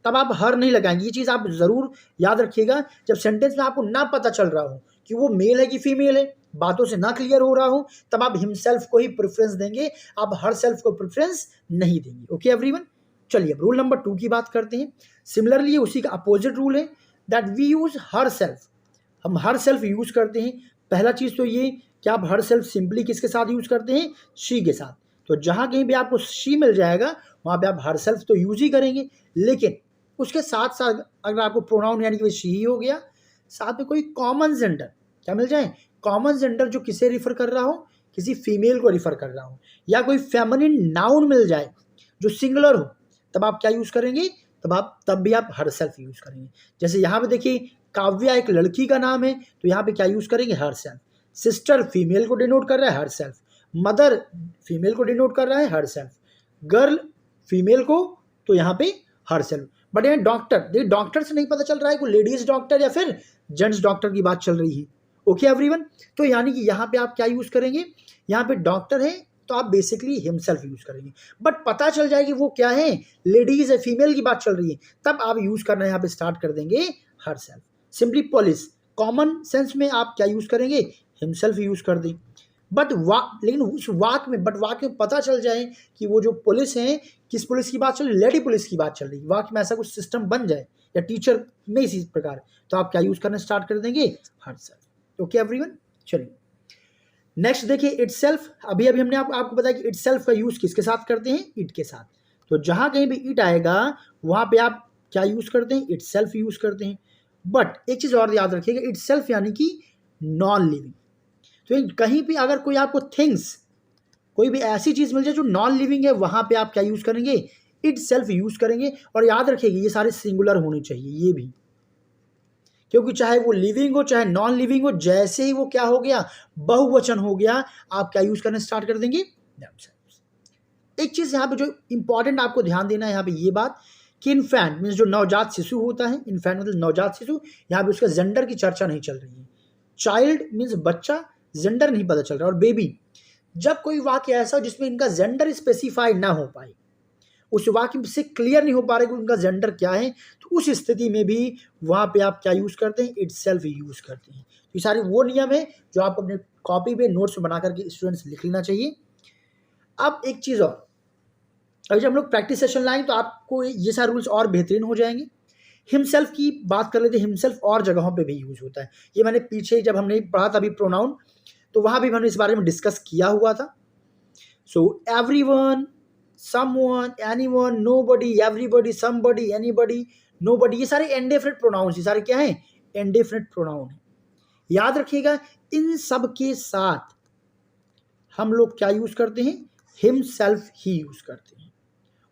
तब आप हर नहीं लगाएंगे। ये चीज आप जरूर याद रखिएगा। जब सेंटेंस में आपको ना पता चल रहा हो कि वो मेल है कि फीमेल है, बातों से ना क्लियर हो रहा हो, तब आप हिमसेल्फ को ही प्रेफरेंस देंगे, आप हर सेल्फ को प्रेफरेंस नहीं देंगे। ओके एवरीवन, चलिए अब रूल नंबर 2 की बात करते हैं। सिमिलरली उसी का अपोजिट रूल है that we use herself, हम हर सेल्फ यूज करते हैं। पहला चीज तो ये कि आप हर सेल्फ सिंपली किसके साथ यूज करते हैं, शी के साथ। तो जहां कहीं भी आपको शी मिल जाएगा वहां पे आप हर सेल्फ तो यूज ही करेंगे, लेकिन उसके साथ साथ अगर आपको प्रोनाउन यानी कि शी ही हो गया, साथ में कोई कॉमन जेंडर क्या मिल जाए, कॉमन जेंडर जो किसे रिफर कर रहा हो, किसी फीमेल को रिफर कर रहा हो, या कोई फेमिनिन नाउन मिल जाए जो सिंगुलर हो, तब आप क्या यूज करेंगे, तब भी आप हर सेल्फ यूज करेंगे। जैसे यहाँ पे देखिए काव्या एक लड़की का नाम है तो यहाँ पे क्या यूज करेंगे, हर सेल्फ। सिस्टर फीमेल को डिनोट कर रहा है, हर सेल्फ। मदर फीमेल को डिनोट कर रहा है, हर सेल्फ। गर्ल फीमेल को, तो यहाँ पे हर सेल्फ। बट यहाँ डॉक्टर, देखिए डॉक्टर से नहीं पता चल रहा है कोई लेडीज डॉक्टर या फिर जेंट्स डॉक्टर की बात चल रही है। ओके एवरीवन, तो यानी कि यहाँ पे आप क्या यूज करेंगे, यहाँ पे डॉक्टर है तो आप बेसिकली हिमसेल्फ यूज करेंगे। बट पता चल जाएगी वो क्या है, लेडीज है, फीमेल की बात चल रही है, तब आप यूज करना यहाँ पे स्टार्ट कर देंगे her self. Simply police, common sense में आप क्या यूज करेंगे, हिमसेल्फ यूज कर दें। बट लेकिन उस वाक्य में पता चल जाए कि वो जो पुलिस है, किस पुलिस की बात चल रही, लेडी पुलिस की बात चल रही है, वाक्य में ऐसा कुछ सिस्टम बन जाए, या टीचर में इसी प्रकार, तो आप क्या यूज करना स्टार्ट कर देंगे, हर सेल्फ। ओके एवरीवन, चलिए नेक्स्ट देखिए इटसेल्फ। अभी हमने आपको बताया कि इटसेल्फ का यूज किसके साथ करते हैं, इट के साथ। तो जहां कहीं भी इट आएगा वहां पे आप क्या यूज करते हैं, इटसेल्फ यूज करते हैं। बट एक चीज और याद रखिएगा, इटसेल्फ यानी कि नॉन लिविंग। तो कहीं भी अगर कोई आपको थिंग्स, कोई भी ऐसी चीज मिल जाए जो नॉन लिविंग है, वहां पे आप क्या यूज करेंगे, इटसेल्फ यूज करेंगे। और याद रखिएगा ये सारे सिंगुलर होने चाहिए, ये भी, क्योंकि चाहे वो लिविंग हो चाहे नॉन लिविंग हो, जैसे ही वो क्या हो गया, बहुवचन हो गया, आप क्या यूज करना स्टार्ट कर देंगे, themselves। एक चीज यहाँ पे जो इंपॉर्टेंट आपको ध्यान देना है यहाँ पे ये बात कि इन्फेंट मीन्स जो नवजात शिशु होता है, इन्फेंट मतलब नवजात शिशु, यहाँ पे उसका जेंडर की चर्चा नहीं चल रही है। चाइल्ड मीन्स बच्चा, जेंडर नहीं पता चल रहा। और बेबी, जब कोई वाक्य ऐसा हो जिसमें इनका जेंडर स्पेसिफाई ना हो पाए, उस वाक्य से क्लियर नहीं हो पा रहा कि उनका जेंडर क्या है, तो उस स्थिति में भी वहां पे आप क्या यूज करते हैं, इटसेल्फ यूज करते हैं। तो ये सारे वो नियम है जो आप अपने कॉपी पे नोट्स बना करके स्टूडेंट्स लिख लेना चाहिए। अब एक चीज और, अगर जब हम लोग प्रैक्टिस सेशन लाएंगे तो आपको ये सारे रूल्स और बेहतरीन हो जाएंगे। हिमसेल्फ की बात कर लेते हैं, हिमसेल्फ और जगहों पे भी यूज होता है। ये मैंने पीछे जब हमने पढ़ा था अभी प्रोनाउन, तो वहां भी हमने इस बारे में डिस्कस किया हुआ था। So everyone, someone, anyone, nobody, everybody, somebody, anybody, nobody, ये सारे इंडेफिनिट प्रोनाउंस, ये सारे क्या हैं, इंडेफिनिट प्रोनाउन है। याद रखिएगा इन सब के साथ हम लोग क्या यूज करते हैं, हिमसेल्फ ही यूज करते हैं।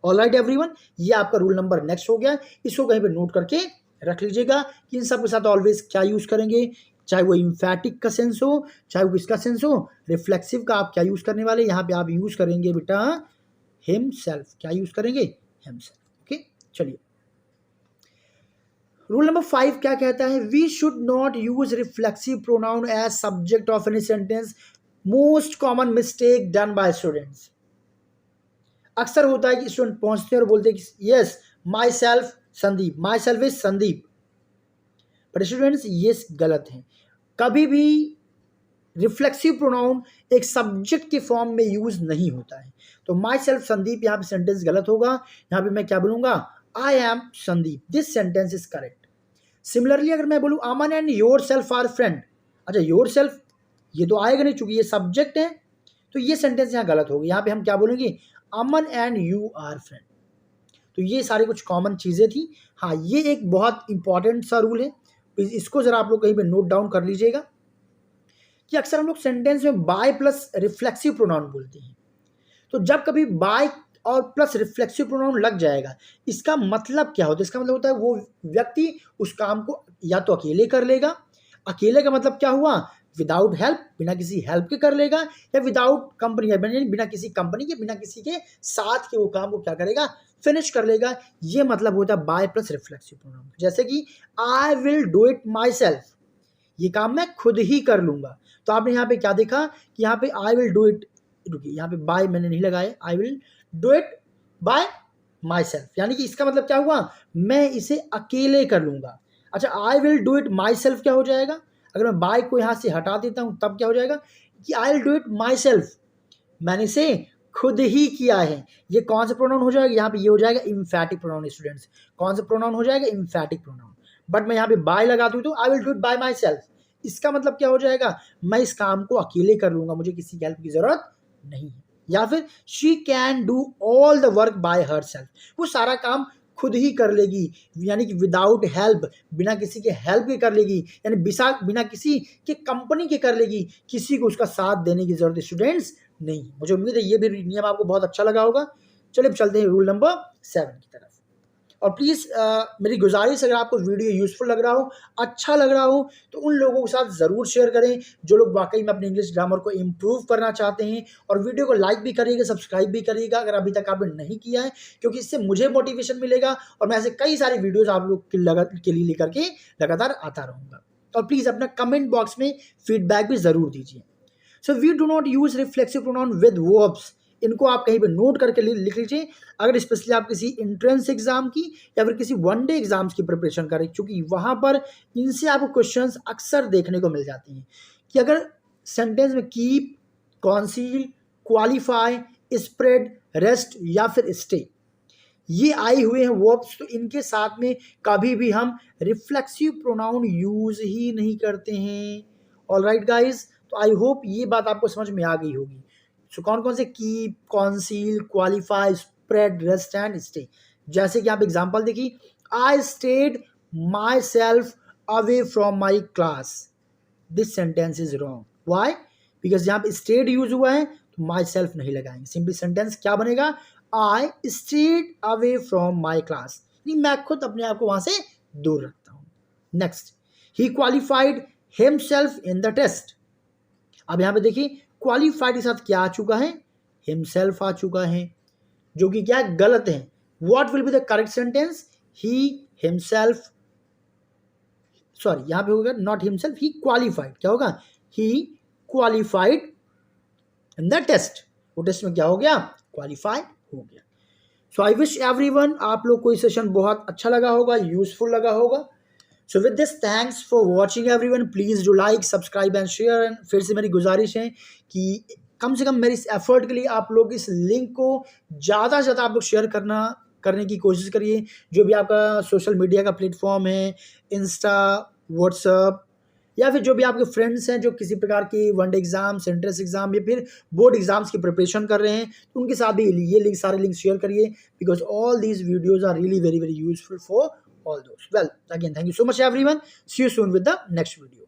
ऑलराइट एवरीवन, ये आपका रूल नंबर नेक्स्ट हो गया, इसको कहीं पे नोट करके रख लीजिएगा कि इन सब के साथ ऑलवेज क्या यूज करेंगे, चाहे वो इम्फैटिक का सेंस हो, चाहे वो किसका सेंस हो, रिफ्लेक्सिव का आप क्या यूज करने वाले, यहाँ पे आप यूज करेंगे बेटा हिमसेल्फ। क्या यूज करेंगे, हिमसेल्फ। ओके, चलिए रूल नंबर 5 क्या कहता है, we should not use reflexive pronoun as subject of any sentence. Most common mistake done by students. अक्सर होता है कि स्टूडेंट पहुंचते हैं और बोलते हैं कि yes my self Sandeep, my self is Sandeep. पर स्टूडेंट्स ये गलत है। कभी भी रिफ्लेक्सिव प्रोनाउन एक सब्जेक्ट के फॉर्म में यूज नहीं होता है। तो माई सेल्फ संदीप यहाँ पे सेंटेंस गलत होगा। यहाँ पे मैं क्या बोलूंगा, I am Sandeep, this sentence is correct. Similarly अगर मैं बोलूँ Aman and yourself are friend, अच्छा योर सेल्फ ये तो आएगा नहीं चूंकि ये सब्जेक्ट है, तो ये सेंटेंस यहाँ गलत होगी। यहाँ पे हम क्या बोलेंगे, अमन एंड यू आर फ्रेंड। तो ये सारी कुछ कॉमन चीज़ें थी। हाँ, ये एक बहुत इंपॉर्टेंट सा रूल है, इसको जरा आप लोग कहीं पे नोट डाउन कर लीजिएगा कि अक्सर हम लोग सेंटेंस में बाय प्लस रिफ्लेक्सिव प्रोनाउन बोलते हैं। तो जब कभी बाय और प्लस रिफ्लेक्सिव प्रोनाउन लग जाएगा, इसका मतलब क्या होता है, इसका मतलब होता है वो व्यक्ति उस काम को या तो अकेले कर लेगा, अकेले का मतलब क्या हुआ, विदाउट हेल्प, बिना किसी हेल्प के कर लेगा, या विदाउट कंपनी, बिना किसी कंपनी के, बिना किसी के साथ के वो काम को क्या करेगा, फिनिश कर लेगा। ये मतलब होता है बाय प्लस रिफ्लेक्सिव प्रोनाउन। जैसे कि I will do it my self, ये काम मैं खुद ही कर लूंगा। तो आपने यहाँ पे क्या देखा कि यहाँ पे आई विल डू इट, रुकिए यहाँ पे बाय मैंने नहीं लगाया, I will do it by my self, यानी कि इसका मतलब क्या हुआ, मैं इसे अकेले कर लूंगा। अच्छा, I will do it my self क्या हो जाएगा, अगर मैं बाय को यहाँ से हटा देता हूँ तब क्या हो जाएगा कि I will do it my self, मैंने इसे खुद ही किया है। ये कौन सा प्रोनाउन हो जाएगा, यहाँ पे ये हो जाएगा इम्फैटिक प्रोनाउन। स्टूडेंट्स कौन सा प्रोनाउन हो जाएगा, इम्फैटिक प्रोनाउन। बट मैं यहाँ पे बाय लगाती हूँ तो I will do it by my self, इसका मतलब क्या हो जाएगा, मैं इस काम को अकेले कर लूंगा, मुझे किसी हेल्प की जरूरत नहीं है। या फिर she can do all the work by her self, वो सारा काम खुद ही कर लेगी, यानी कि विदाउट हेल्प, बिना किसी के हेल्प के कर लेगी, यानी बिना किसी के कंपनी के कर लेगी, किसी को उसका साथ देने की जरूरत स्टूडेंट्स नहीं। मुझे उम्मीद है ये भी नियम आपको बहुत अच्छा लगा होगा। चलिए चलते हैं रूल नंबर 7 की तरफ। और प्लीज़ मेरी गुजारिश, अगर आपको वीडियो यूज़फुल लग रहा हो, अच्छा लग रहा हो, तो उन लोगों के साथ ज़रूर शेयर करें जो लोग वाकई में अपने इंग्लिश ग्रामर को इम्प्रूव करना चाहते हैं। और वीडियो को लाइक भी करिएगा, सब्सक्राइब भी करिएगा अगर अभी तक आपने नहीं किया है, क्योंकि इससे मुझे मोटिवेशन मिलेगा और मैं ऐसे कई सारी वीडियोज़ आप लोग के लिए लेकर के लगातार आता रहूँगा। और प्लीज़ अपना कमेंट बॉक्स में फीडबैक भी ज़रूर दीजिए। So we do not use reflexive pronoun with verbs, इनको आप कहीं पे नोट करके लिख लीजिए, अगर स्पेशली आप किसी एंट्रेंस एग्जाम की या फिर किसी वनडे एग्जाम्स की प्रिपरेशन करें, क्योंकि वहाँ पर इनसे आपको क्वेश्चंस अक्सर देखने को मिल जाते हैं कि अगर सेंटेंस में keep, conceal, qualify, spread, rest या फिर स्टे ये आए हुए हैं वर्ब्स, तो इनके साथ में कभी भी हम रिफ्लेक्सिव प्रोनाउन यूज ही नहीं करते हैं। ऑलराइट गाइज, तो आई होप ये बात आपको समझ में आ गई होगी। सो कौन कौन से keep, conceal, qualify, spread, rest and stay. जैसे कि आप एग्जांपल देखिए, I stayed myself away from my class, this sentence is wrong. Why, because यहाँ पे स्टेड यूज हुआ है तो माई सेल्फ नहीं लगाएंगे। सिंपली सेंटेंस क्या बनेगा, I stayed away from my class, मैं खुद अपने आप को वहां से दूर रखता हूं। Next, he qualified himself in the test. अब यहां पे देखिए क्वालिफाइड के साथ क्या आ चुका है, हिमसेल्फ आ चुका है, जो कि क्या गलत है। What will be the correct sentence, he himself, sorry यहां पे होगा नॉट हिमसेल्फ, ही क्वालिफाइड, क्या होगा, ही क्वालिफाइड इन द टेस्ट, वो टेस्ट में क्या हो गया, क्वालिफाइड हो गया। सो आई विश एवरीवन, आप लोग को ये सेशन बहुत अच्छा लगा होगा, यूजफुल लगा होगा। So with this thanks for watching everyone, please do like, subscribe and share. And फिर से मेरी गुजारिश है कि कम से कम मेरी इस एफर्ट के लिए आप लोग इस लिंक को ज़्यादा से ज़्यादा आप लोग शेयर करने की कोशिश करिए। जो भी आपका सोशल मीडिया का प्लेटफॉर्म है, इंस्टा, व्हाट्सअप, या फिर जो भी आपके फ्रेंड्स हैं जो किसी प्रकार की वनडे एग्जाम, एंट्रेंस एग्जाम या फिर बोर्ड एग्जाम्स की प्रिपरेशन कर रहे हैं, तो उनके साथ भी ये सारे लिंक शेयर करिए, because all these videos are really very very useful for all those. Well, again, thank you so much everyone. See you soon with the next video.